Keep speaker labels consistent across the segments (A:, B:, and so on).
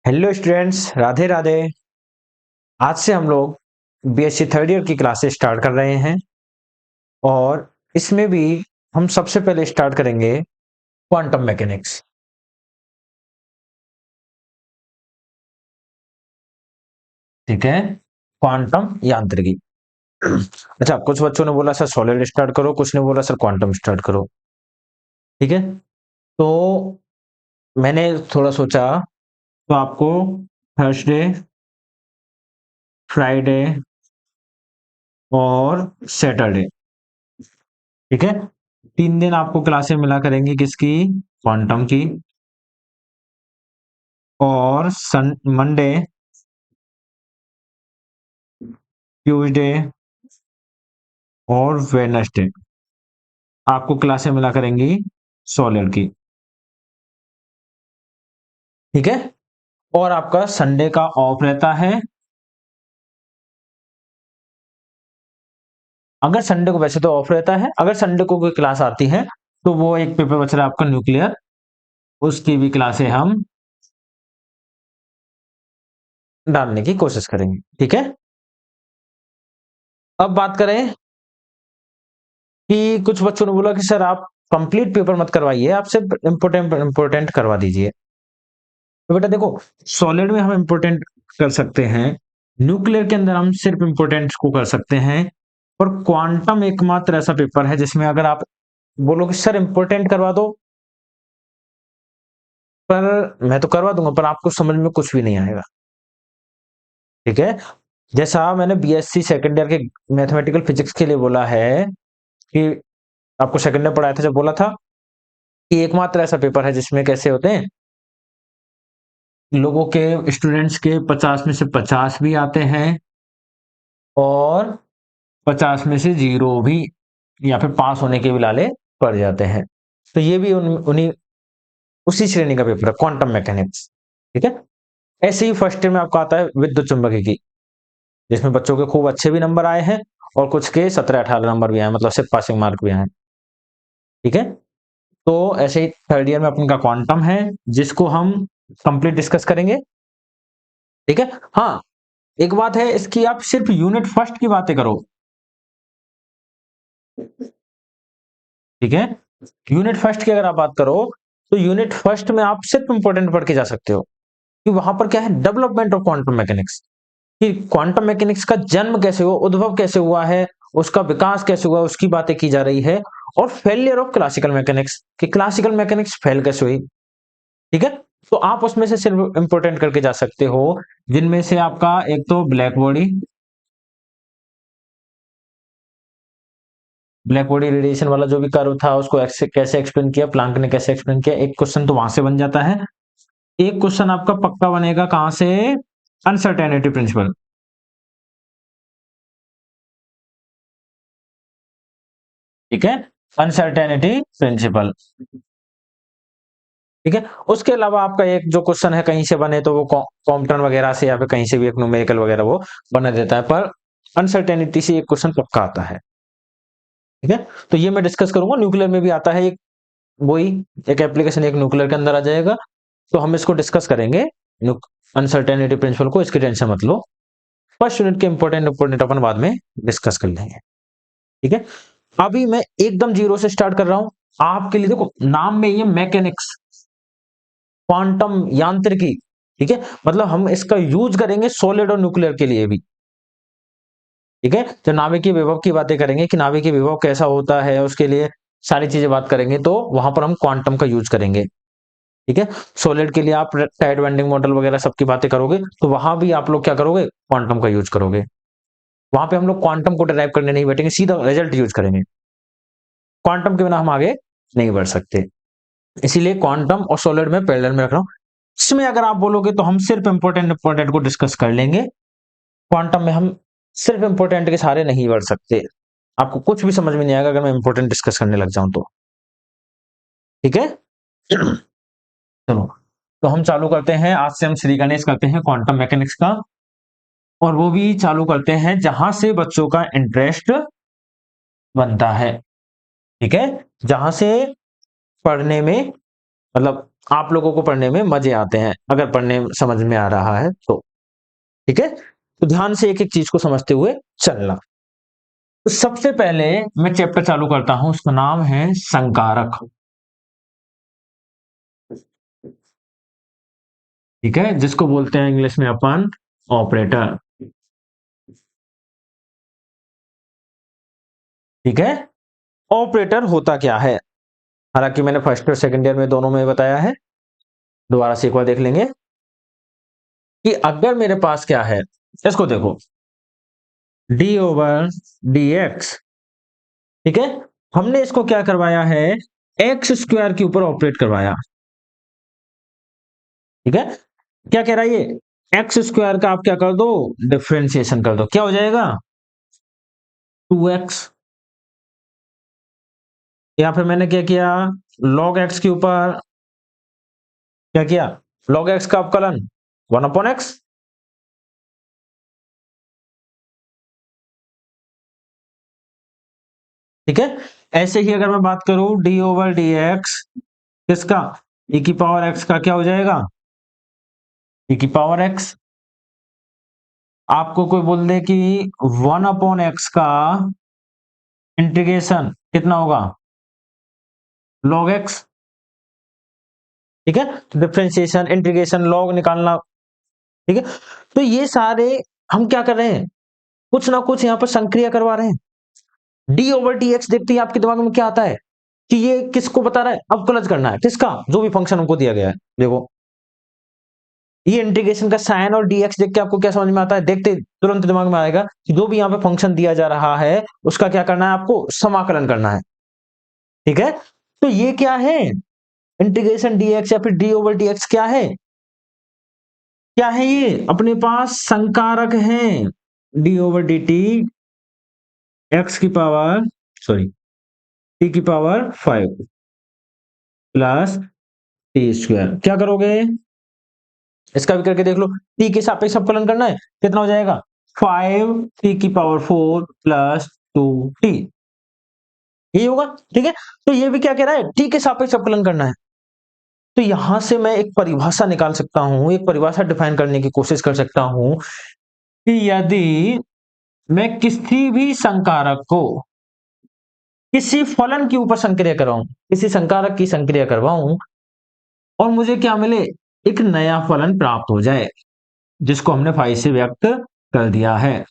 A: Hello students, Radhe Radhe. आज से हम लोग बीएससी थर्ड ईयर की क्लासेस स्टार्ट कर रहे हैं और इसमें भी हम सबसे पहले स्टार्ट करेंगे क्वांटम मैकेनिक्स। ठीक है, क्वांटम यांत्रिकी। अच्छा, कुछ बच्चों ने बोला सर सॉलिड स्टार्ट करो, कुछ ने बोला सर क्वांटम स्टार्ट करो। ठीक है, तो मैंने थोड़ा सोचा तो आपको थर्सडे, फ्राइडे और सैटरडे, ठीक है, 3 दिन आपको क्लासें मिला करेंगी किसकी, क्वांटम की। और सन मंडे, ट्यूसडे और वेडनेसडे आपको क्लासें मिला करेंगी सॉलिड की। ठीक है, और आपका संडे का ऑफ रहता है। अगर संडे को, वैसे तो ऑफ रहता है, अगर संडे को कोई क्लास आती है तो वो एक पेपर बच रहा है आपका न्यूक्लियर, उसकी भी क्लासें हम डालने की कोशिश करेंगे। ठीक है, अब बात करें कि कुछ बच्चों ने बोला कि सर आप कंप्लीट पेपर मत करवाइए, आप सिर्फ इंपोर्टेंट इंपोर्टेंट करवा दीजिए। तो बेटा देखो, सॉलिड में हम इंपोर्टेंट कर सकते हैं, न्यूक्लियर के अंदर हम सिर्फ इंपोर्टेंट को कर सकते हैं, और क्वांटम एकमात्र ऐसा पेपर है जिसमें अगर आप बोलो कि सर इंपोर्टेंट करवा दो, पर मैं तो करवा दूंगा पर आपको समझ में कुछ भी नहीं आएगा। ठीक है, जैसा मैंने बीएससी सेकेंड ईयर के मैथमेटिकल फिजिक्स के लिए बोला है कि आपको सेकेंड ईयर पढ़ाया था जब बोला था कि एकमात्र ऐसा पेपर है जिसमें कैसे होते हैं, लोगों के स्टूडेंट्स के 50 में से 50 भी आते हैं और 50 में से 0 भी, या फिर पास होने के भी लाले पड़ जाते हैं। तो ये भी उन्हीं उसी श्रेणी का पेपर है, क्वांटम मैकेनिक्स। ठीक है, ऐसे ही फर्स्ट ईयर में आपका आता है विद्युत चुंबकिकी, जिसमें बच्चों के खूब अच्छे भी नंबर आए हैं और कुछ के 17-18 नंबर भी आए, मतलब सिर्फ पासिंग मार्क भी आए। ठीक है, तो ऐसे ही थर्ड ईयर में अपने का क्वांटम है, जिसको हम कंप्लीट डिस्कस करेंगे। ठीक है, हाँ, एक बात है इसकी, आप सिर्फ यूनिट फर्स्ट की बातें करो। ठीक है, यूनिट फर्स्ट की अगर आप बात करो तो यूनिट फर्स्ट में आप सिर्फ इंपोर्टेंट पढ़ के जा सकते हो कि वहां पर क्या है, डेवलपमेंट ऑफ क्वांटम मैकेनिक्स, कि क्वांटम मैकेनिक्स का जन्म कैसे हुआ, उद्भव कैसे हुआ है, उसका विकास कैसे हुआ, उसकी बातें की जा रही है। और फेलियर ऑफ क्लासिकल मैकेनिक्स, कि क्लासिकल मैकेनिक्स फेल कैसे हुई। ठीक है, तो आप उसमें से सिर्फ इंपोर्टेंट करके जा सकते हो, जिनमें से आपका एक तो ब्लैक बॉडी रेडिएशन वाला जो भी कर्व था उसको कैसे एक्सप्लेन किया, प्लांक ने कैसे एक्सप्लेन किया, एक क्वेश्चन तो वहां से बन जाता है। एक क्वेश्चन आपका पक्का बनेगा कहां से, अनसर्टेनिटी प्रिंसिपल। ठीक है, अनसर्टेनिटी प्रिंसिपल। ठीक है, उसके अलावा आपका एक जो क्वेश्चन है कहीं से बने तो वो कॉम्पटन वगैरह से या फिर कहीं से भी एक न्यूमेरिकल वगैरह वो बना देता है, पर अनसर्टेनिटी से एक क्वेश्चन पक्का आता है। ठीक है, तो ये मैं डिस्कस करूंगा, न्यूक्लियर में भी आता है एक, वही एक एप्लीकेशन एक न्यूक्लियर के अंदर आ जाएगा, तो हम इसको डिस्कस करेंगे। अनसर्टेनिटी प्रिंसिपल को, इसकी टेंशन मत लो, फर्स्ट यूनिट के इंपोर्टेंट इंपोर्टेंट अपन बाद में डिस्कस कर लेंगे। ठीक है, अभी मैं एकदम जीरो से स्टार्ट कर रहा हूं आपके लिए। देखो नाम में ये मैकेनिक्स, क्वांटम यांत्रिकी, ठीक है, मतलब हम इसका यूज करेंगे सॉलिड और न्यूक्लियर के लिए भी। ठीक है, तो नाभिकीय विभव की बातें करेंगे कि नाभिकीय विभव कैसा होता है, उसके लिए सारी चीजें बात करेंगे, तो वहां पर हम क्वांटम का यूज करेंगे। ठीक है, सॉलिड के लिए आप टाइड बेंडिंग मॉडल वगैरह सबकी बातें करोगे, तो वहां भी आप लोग क्या करोगे, क्वांटम का यूज करोगे। वहां पे हम लोग क्वांटम को डिराइव करने नहीं बैठेंगे, सीधा रिजल्ट यूज करेंगे। क्वांटम के बिना हम आगे नहीं बढ़ सकते, इसीलिए क्वांटम और सॉलिड में पैरेलल में रख रहा हूं। इसमें अगर आप बोलोगे तो हम सिर्फ इंपोर्टेंट इंपोर्टेंट को डिस्कस कर लेंगे, क्वांटम में हम सिर्फ इंपोर्टेंट के सारे नहीं बढ़ सकते, आपको कुछ भी समझ में नहीं आएगा अगर मैं इंपोर्टेंट डिस्कस करने लग जाऊं तो। ठीक है, चलो, तो हम चालू करते हैं, आज से हम श्री गणेश करते हैं क्वांटम मैकेनिक्स का, और वो भी चालू करते हैं जहां से बच्चों का इंटरेस्ट बनता है। ठीक है, जहां से पढ़ने में, मतलब आप लोगों को पढ़ने में मजे आते हैं, अगर पढ़ने समझ में आ रहा है तो। ठीक है, तो ध्यान से एक एक चीज को समझते हुए चलना। तो सबसे पहले मैं चैप्टर चालू करता हूं, उसका नाम है संकारक। ठीक है, जिसको बोलते हैं इंग्लिश में अपन ऑपरेटर। ठीक है, ऑपरेटर होता क्या है, हालांकि मैंने फर्स्ट और सेकंड ईयर में दोनों में बताया है, दोबारा से एक बार देख लेंगे कि अगर मेरे पास क्या है, इसको देखो, डी ओवर डी एक्स। ठीक है, हमने इसको क्या करवाया है, एक्स स्क्वायर के ऊपर ऑपरेट करवाया। ठीक है, क्या कह रहा है ये, एक्स स्क्वायर का आप क्या कर दो, डिफरेंशिएशन कर दो, क्या हो जाएगा 2x। या फिर मैंने क्या किया, log x के ऊपर क्या किया, log x का अवकलन 1/x। ठीक है, ऐसे ही अगर मैं बात करूं डी ओवर डी एक्स, किसका, e की पावर x का क्या हो जाएगा, e की पावर x। आपको कोई बोल दे कि 1/x का इंटीग्रेशन कितना होगा, log x। ठीक है, डिफरेंशिएशन, इंटीग्रेशन, लॉग निकालना। ठीक है, तो ये सारे हम क्या कर रहे हैं, कुछ ना कुछ यहाँ पर संक्रिया करवा रहे हैं। डी ओवर डी एक्स देखते ही आपके दिमाग में क्या आता है कि ये किसको बता रहा है, अवकलज करना है, किसका, जो भी फंक्शन हमको दिया गया है। देखो ये इंटीग्रेशन का साइन और डीएक्स देख के आपको क्या समझ में आता है, देखते तुरंत दिमाग में आएगा कि जो भी यहाँ पे फंक्शन दिया जा रहा है उसका क्या करना है, आपको समाकलन करना है। ठीक है, तो ये क्या है, इंटीग्रेशन डीएक्स या फिर डी ओवर डीएक्स क्या है, क्या है ये, अपने पास संकारक है, D over D T x की पावर, सॉरी टी की पावर 5 प्लस टी स्क्वायर। क्या करोगे, इसका भी करके देख लो, टी के सापेक्ष अवकलन करना है, कितना हो जाएगा 5 टी की पावर 4 प्लस 2 टी, ये होगा। ठीक है, तो ये भी क्या कह रहा है, टी के सापेक्ष अवकलन करना है। तो यहां से मैं एक परिभाषा निकाल सकता हूं, एक परिभाषा डिफाइन करने की कोशिश कर सकता हूं कि यदि मैं किसी भी संकारक को किसी फलन के ऊपर संक्रिया करवाऊं, किसी संकारक की संक्रिया करवाऊं और मुझे क्या मिले, एक नया फलन प्राप्त हो जाए जिसको हमने फाइ से व्यक्त कर दिया है।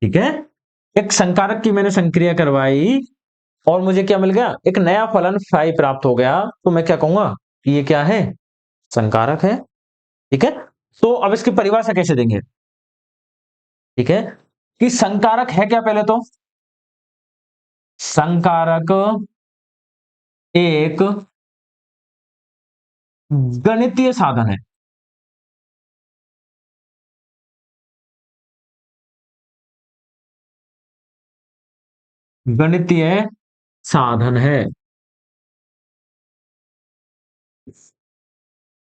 A: ठीक है, एक संकारक की मैंने संक्रिया करवाई और मुझे क्या मिल गया, एक नया फलन फाइ प्राप्त हो गया, तो मैं क्या कहूंगा कि ये क्या है, संकारक है। ठीक है, तो अब इसकी परिभाषा कैसे देंगे। ठीक है, कि संकारक है क्या, पहले तो संकारक एक गणितीय साधन है। गणितीय साधन है,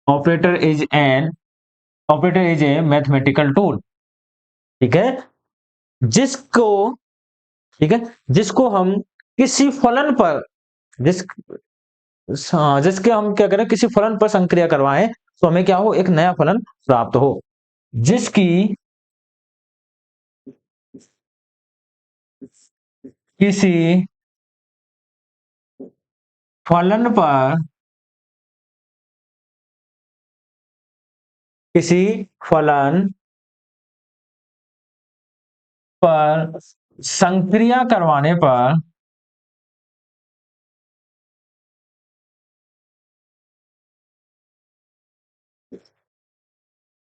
A: operator is an, operator is a mathematical tool. ठीक है, जिसको, ठीक है, जिसको हम किसी फलन पर, जिस जिसके हम क्या करें, किसी फलन पर संक्रिया करवाएं तो हमें क्या हो, एक नया फलन प्राप्त हो, जिसकी किसी फलन पर, किसी फलन पर संक्रिया करवाने पर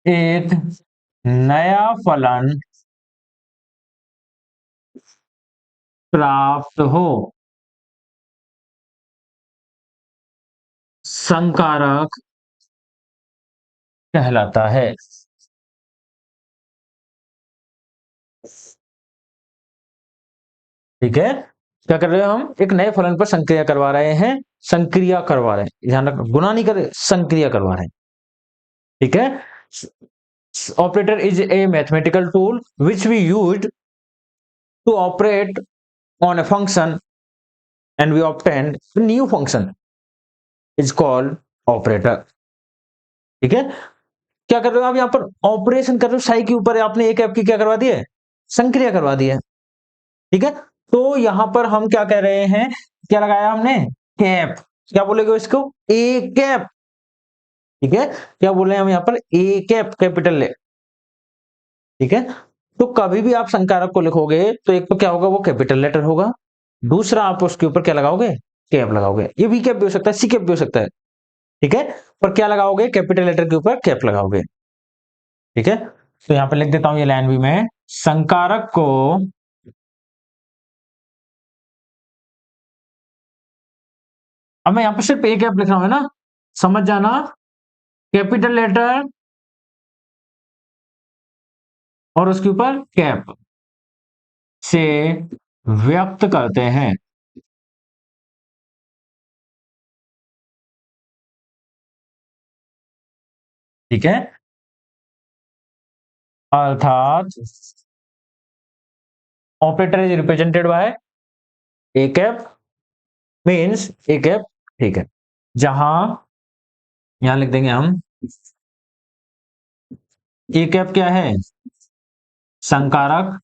A: एक नया फलन प्राप्त हो, संकारक कहलाता है। ठीक है, क्या कर रहे हो, हम एक नए फलन पर संक्रिया करवा रहे हैं, संक्रिया करवा रहे हैं, ध्यान रखना, गुना नहीं कर रहे, संक्रिया करवा रहे हैं। ठीक है, operator is a mathematical tool which we use to operate on a function and we obtained a new function is called operator। ठीक है, क्या कर रहे हो आप यहाँ पर ऑपरेशन कर रहे हो, साई के ऊपर आपने एक ऐप की क्या करवा दी है, संक्रिया करवा दी है। ठीक है, तो यहां पर हम क्या कह रहे हैं, क्या लगाया हमने, कैप। क्या बोलेगे इसको, ए कैप। ठीक है, क्या बोल रहे हैं हम यहाँ पर, ए कैप, कैपिटल ले। ठीक है, तो कभी भी आप संकारक को लिखोगे तो एक तो क्या होगा, वो कैपिटल लेटर होगा, दूसरा आप उसके ऊपर क्या लगाओगे, कैप लगाओगे। ये वी कैप भी हो सकता है, सी कैप भी हो सकता है। ठीक है, पर क्या लगाओगे, कैपिटल लेटर के ऊपर कैप लगाओगे। ठीक है, तो यहां पर लिख देता हूं ये लाइन भी मैं, संकारक को अब मैं यहां पर सिर्फ एक ऐप लिख रहा हूं, है ना, समझ जाना, कैपिटल लेटर और उसके ऊपर कैप से व्यक्त करते हैं। ठीक है, अर्थात operator is represented by A cap, means A cap. ठीक है, जहां यहां लिख देंगे हम, ए कैप क्या है, संकारक।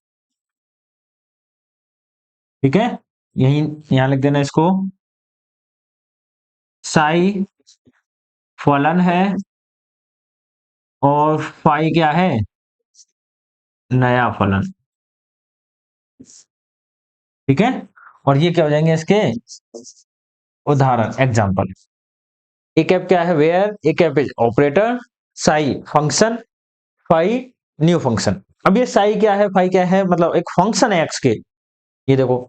A: ठीक है, यही यहां लिख देना इसको, साई फलन है और फाई क्या है, नया फलन। ठीक है, और ये क्या हो जाएंगे इसके उदाहरण, एग्जाम्पल। ए कैप क्या है, where, A cap is operator, psi function, phi new function. अब ये साई क्या है, फाई क्या है, मतलब एक फंक्शन है एक्स के, ये देखो।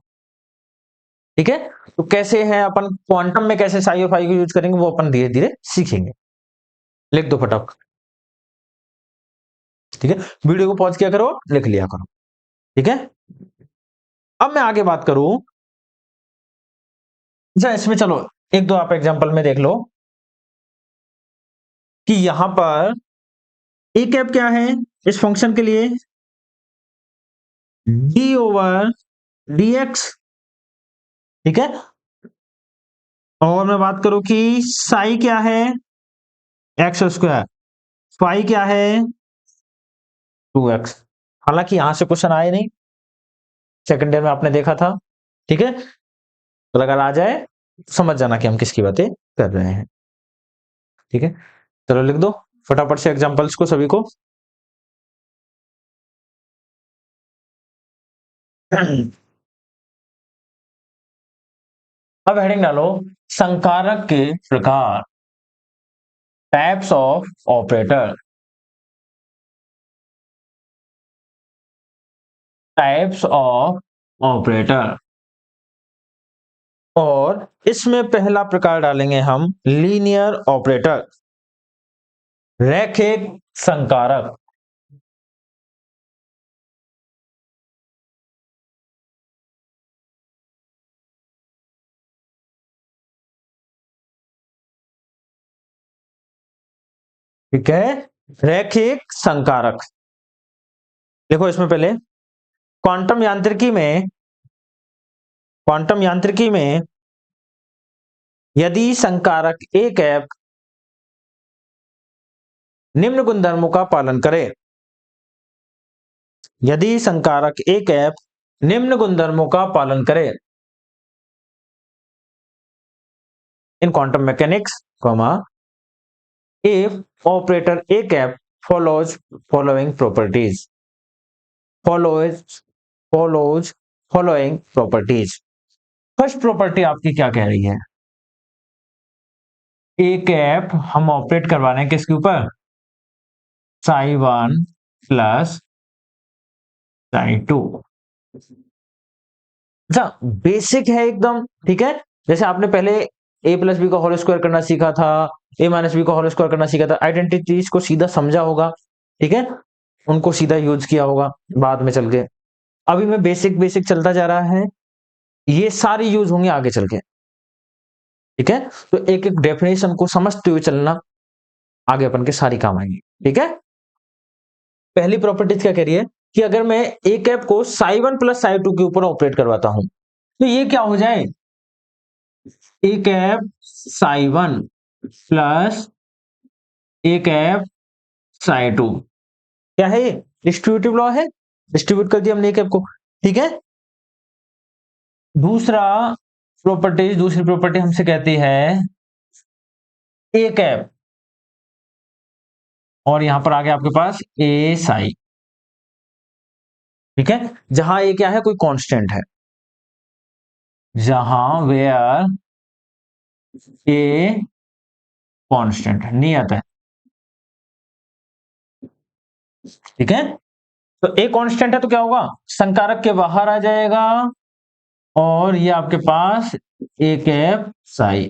A: ठीक है, तो कैसे है अपन क्वांटम में कैसे साई और फाई को यूज करेंगे वो अपन धीरे धीरे सीखेंगे। लिख दो फटाफट। ठीक है, वीडियो को पॉज किया करो, लिख लिया करो। ठीक है, अब मैं आगे बात करूं, अच्छा इसमें चलो एक दो आप एग्जांपल में देख लो कि यहां पर ए कैप क्या है इस फंक्शन के लिए, डी ओवर डी एक्स। ठीक है, और मैं बात करूं कि साई क्या है, एक्स स्क्वायर, फाई क्या है, 2x। हालांकि यहां से क्वेश्चन आए नहीं, सेकंड ईयर में आपने देखा था। ठीक है, तो अगर आ जाए समझ जाना कि हम किसकी बातें कर रहे हैं। ठीक है, चलो लिख दो फटाफट से एग्जांपल्स को सभी को। अब हेडिंग डालो, संकारक के प्रकार, types of operator, types of operator. और इसमें पहला प्रकार डालेंगे हम लीनियर ऑपरेटर, रैखिक संकारक। ठीक है, रैखिक संकारक। देखो इसमें पहले क्वांटम यांत्रिकी में, क्वांटम यांत्रिकी में यदि संकारक ए कैप निम्न गुणधर्मों का पालन करे, यदि संकारक ए कैप निम्न गुणधर्मों का पालन करे, इन quantum mechanics, if operator a cap follows following properties, follows following properties। First property आपकी क्या कह रही है, ए कैप हम ऑपरेट करवा रहे हैं किसके ऊपर, साई 1 प्लस साई 2। अच्छा बेसिक है एकदम। ठीक है, जैसे आपने पहले ए प्लस बी का होल स्क्वायर करना सीखा था, ए माइनस बी का होल स्क्वायर करना सीखा था, आइडेंटिटीज को सीधा समझा होगा। ठीक है, उनको सीधा यूज किया होगा बाद में चल के। अभी मैं बेसिक बेसिक चलता जा रहा है, ये सारे यूज होंगे आगे चल के। ठीक है, तो एक एक डेफिनेशन को समझते हुए चलना, आगे अपन के सारी काम आएंगे। ठीक है, पहली प्रॉपर्टीज क्या कह रही है कि अगर मैं ए कैप को साई 1 प्लस साई 2 के ऊपर ऑपरेट करवाता हूं तो ये क्या हो जाए, A cap psi one plus A cap Sai to. क्या है ये? डिस्ट्रीब्यूटिव लॉ है, डिस्ट्रीब्यूट कर दिया हमने ए कैप को। ठीक है, दूसरी प्रॉपर्टी हमसे कहती है ए कैप, और यहां पर आ गया आपके पास ए साई। ठीक है, जहां ए क्या है, कोई कांस्टेंट है, जहां वेयर ए कांस्टेंट है, नियत है। ठीक है, तो ए कांस्टेंट है तो क्या होगा, संकारक के बाहर आ जाएगा, और ये आपके पास ए कैप साई।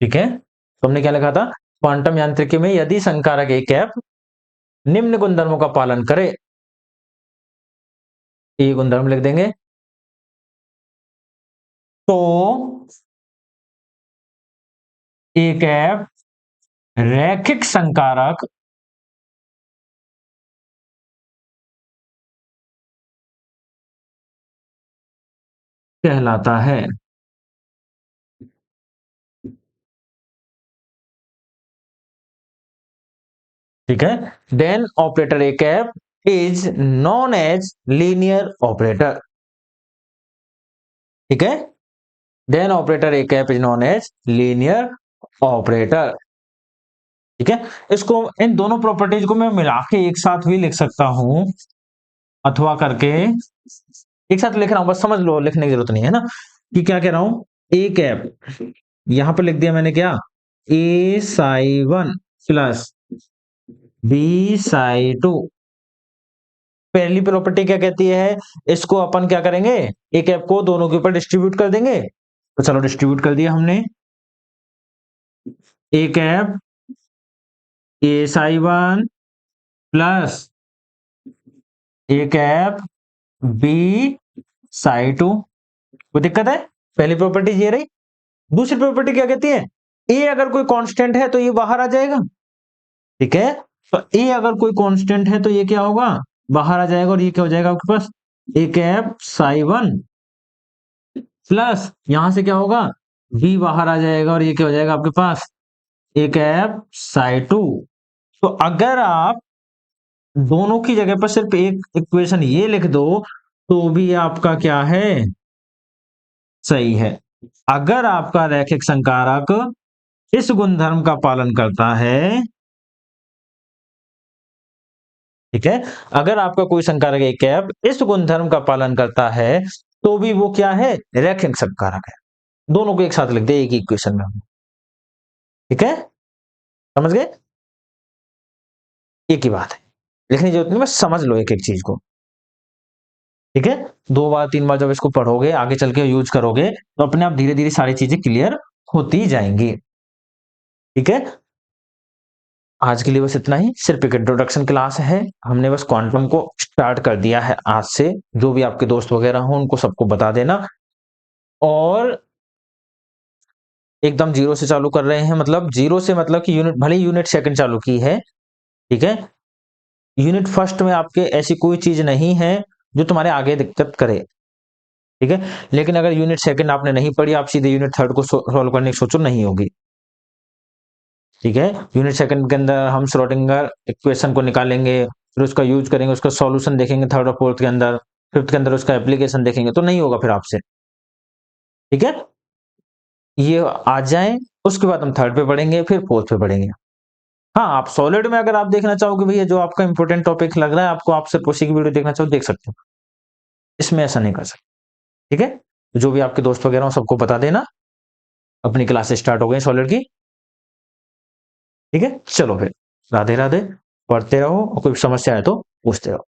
A: ठीक है, तो हमने क्या लिखा था, क्वांटम यांत्रिकी में यदि संकारक ए कैप निम्न गुणधर्मों का पालन करे, ये गुणधर्म लिख देंगे, तो ए कैप रैखिक संकारक कहलाता है। ठीक है, then operator A cap is known as linear operator. ठीक है, then operator A cap is known as linear operator. ठीक है, इसको इन दोनों प्रॉपर्टीज को मैं मिला के एक साथ भी लिख सकता हूं, अथवा करके एक साथ लिख रहा हूं, बस समझ लो, लिखने की जरूरत नहीं है ना, कि क्या कह रहा हूं, ए कैप यहां पर लिख दिया मैंने, क्या, ए psi one plus B Sai to. पहली प्रॉपर्टी क्या कहती है, इसको अपन क्या करेंगे, ए कैप को दोनों के ऊपर डिस्ट्रीब्यूट कर देंगे, तो चलो डिस्ट्रीब्यूट कर दिया हमने, A cap A psi one plus A cap B Sai to. कोई दिक्कत है? पहली प्रॉपर्टी ये रही। दूसरी प्रॉपर्टी क्या कहती है, ए अगर कोई कांस्टेंट है तो ये बाहर आ जाएगा। ठीक है, तो ए अगर कोई कांस्टेंट है तो ये क्या होगा, बाहर आ जाएगा, और ये क्या हो जाएगा आपके पास, A cap psi one plus यहां से क्या होगा, बी बाहर आ जाएगा, और ये क्या हो जाएगा आपके पास, ए कैप साई टू। तो अगर आप दोनों की जगह पर सिर्फ एक इक्वेशन ये लिख दो तो भी आपका क्या है, सही है। अगर आपका रैखिक संकारक इस गुणधर्म का पालन करता है, ठीक है, अगर आपका कोई संकारक एक कैप इस गुणधर्म का पालन करता है, तो भी वो क्या है, रैखिक संकारक है। दोनों को एक साथ लिख दे एक ही इक्वेशन में। ठीक है, समझ गए? एक ही बात है, लिखने की जरूरत नहीं, बस समझ लो एक एक चीज को। ठीक है, 2 बार 3 बार जब इसको पढ़ोगे, आगे चल के यूज करोगे, तो अपने आप धीरे धीरे सारी चीजें क्लियर होती जाएंगी। ठीक है, आज के लिए बस इतना ही, सिर्फ एक इंट्रोडक्शन क्लास है, हमने बस क्वांटम को स्टार्ट कर दिया है आज से। जो भी आपके दोस्त वगैरह हो उनको सबको बता देना, और एकदम जीरो से चालू कर रहे हैं, मतलब जीरो से मतलब कि यूनिट, भले यूनिट सेकंड चालू की है। ठीक है, यूनिट फर्स्ट में आपके ऐसी कोई चीज नहीं है जो तुम्हारे आगे दिक्कत करे। ठीक है, लेकिन अगर यूनिट सेकंड आपने नहीं पढ़ी, आप सीधे यूनिट थर्ड को सॉल्व करने की सोचो, नहीं होगी। ठीक है, यूनिट सेकंड के अंदर हम श्रोडिंगर इक्वेशन को निकालेंगे, फिर उसका यूज करेंगे, उसका सॉल्यूशन देखेंगे थर्ड और फोर्थ के अंदर, फिफ्थ के अंदर उसका एप्लीकेशन देखेंगे, तो नहीं होगा फिर आपसे। ठीक है, ये आ जाए, उसके बाद हम थर्ड पे पढ़ेंगे, फिर फोर्थ पे पढ़ेंगे। हाँ, आप सॉलिड में अगर आप देखना चाहोगे भैया जो आपका इंपॉर्टेंट टॉपिक लग रहा है आपको, आप सिर्फ उसी की वीडियो देखना चाहो देख सकते हो, इसमें ऐसा नहीं कर सकते। ठीक है, जो भी आपके दोस्त वगैरह हो सबको बता देना, अपनी क्लासेस स्टार्ट हो गई सॉलिड की। ठीक है, चलो फिर, राधे राधे, पढ़ते रहो, और कोई समस्या है तो पूछते रहो।